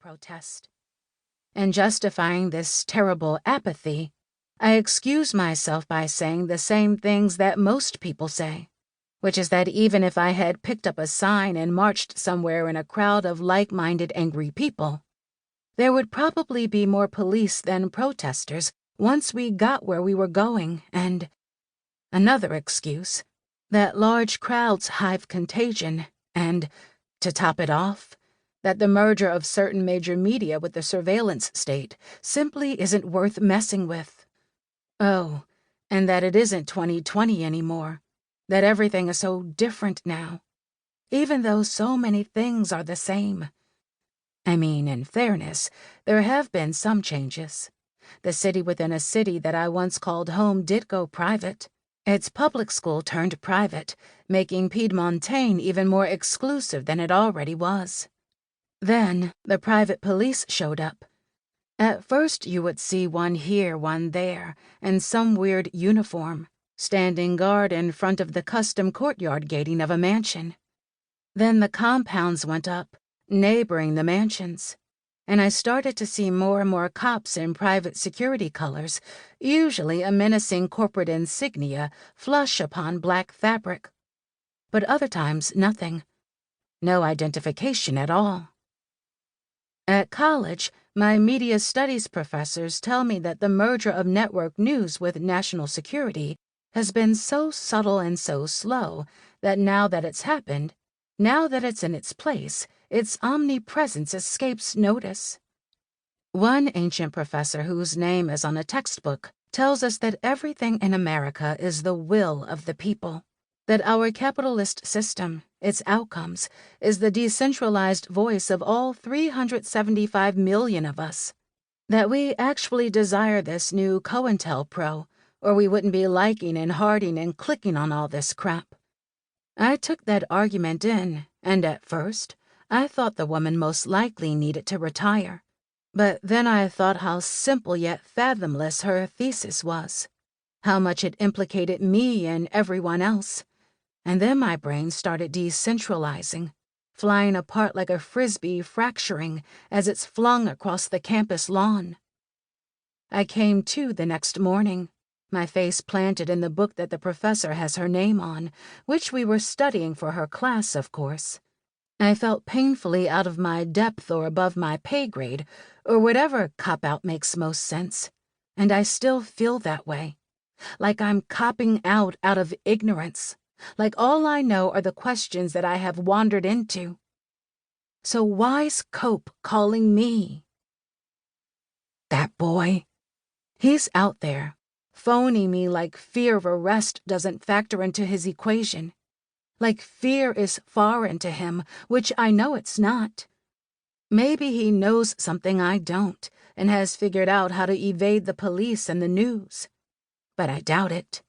protest. In justifying this terrible apathy, I excuse myself by saying the same things that most people say, which is that even if I had picked up a sign and marched somewhere in a crowd of like-minded angry people, there would probably be more police than protesters once we got where we were going, and another excuse, that large crowds hive contagion, and, to top it off, that the merger of certain major media with the surveillance state simply isn't worth messing with. Oh, and that it isn't 2020 anymore, that everything is so different now, even though so many things are the same. I mean, in fairness, there have been some changes. The city within a city that I once called home did go private. Its public school turned private, making Piedmontane even more exclusive than it already was. Then, the private police showed up. At first you would see one here, one there, in some weird uniform, standing guard in front of the custom courtyard gating of a mansion. Then the compounds went up, neighboring the mansions, and I started to see more and more cops in private security colors, usually a menacing corporate insignia flush upon black fabric. But other times, nothing. No identification at all. At college, my media studies professors tell me that the merger of network news with national security has been so subtle and so slow that now that it's happened, now that it's in its place, its omnipresence escapes notice. One ancient professor whose name is on a textbook tells us that everything in America is the will of the people, that our capitalist system, its outcomes, is the decentralized voice of all 375 million of us, that we actually desire this new COINTELPRO, or we wouldn't be liking and hearting and clicking on all this crap. I took that argument in, and at first, I thought the woman most likely needed to retire. But then I thought how simple yet fathomless her thesis was, how much it implicated me and everyone else, and then my brain started decentralizing, flying apart like a frisbee fracturing as it's flung across the campus lawn. I came to the next morning, my face planted in the book that the professor has her name on, which we were studying for her class, of course. I felt painfully out of my depth or above my pay grade, or whatever cop-out makes most sense, and I still feel that way, like I'm copping out of ignorance, like all I know are the questions that I have wandered into. So why's Cope calling me? That boy, he's out there, phoning me like fear of arrest doesn't factor into his equation. Like fear is foreign to him, which I know it's not. Maybe he knows something I don't, and has figured out how to evade the police and the news. But I doubt it.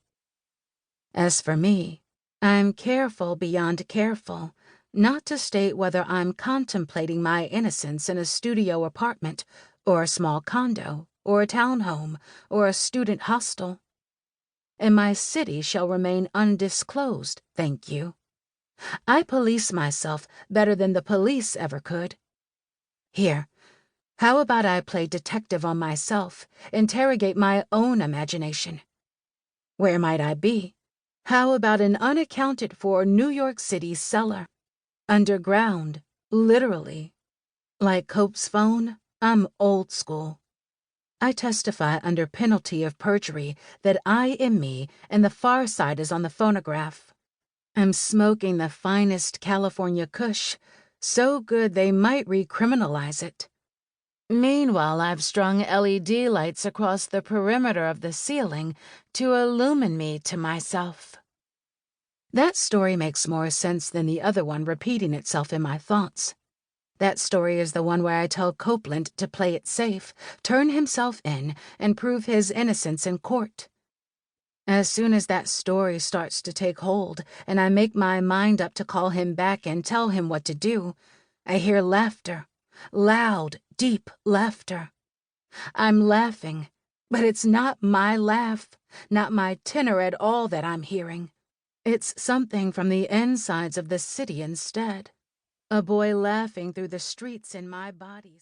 As for me, I'm careful beyond careful not to state whether I'm contemplating my innocence in a studio apartment, or a small condo, or a townhome, or a student hostel. And my city shall remain undisclosed, thank you. I police myself better than the police ever could. Here, how about I play detective on myself, interrogate my own imagination? Where might I be? How about an unaccounted-for New York City cellar? Underground, literally. Like Cope's phone, I'm old school. I testify under penalty of perjury that I am me and the far side is on the phonograph. I'm smoking the finest California kush, so good they might recriminalize it. Meanwhile, I've strung LED lights across the perimeter of the ceiling to illumine me to myself. That story makes more sense than the other one repeating itself in my thoughts. That story is the one where I tell Copeland to play it safe, turn himself in, and prove his innocence in court. As soon as that story starts to take hold, and I make my mind up to call him back and tell him what to do, I hear laughter, loud, deep laughter. I'm laughing, but it's not my laugh, not my tenor at all that I'm hearing. It's something from the insides of the city instead. A boy laughing through the streets in my body.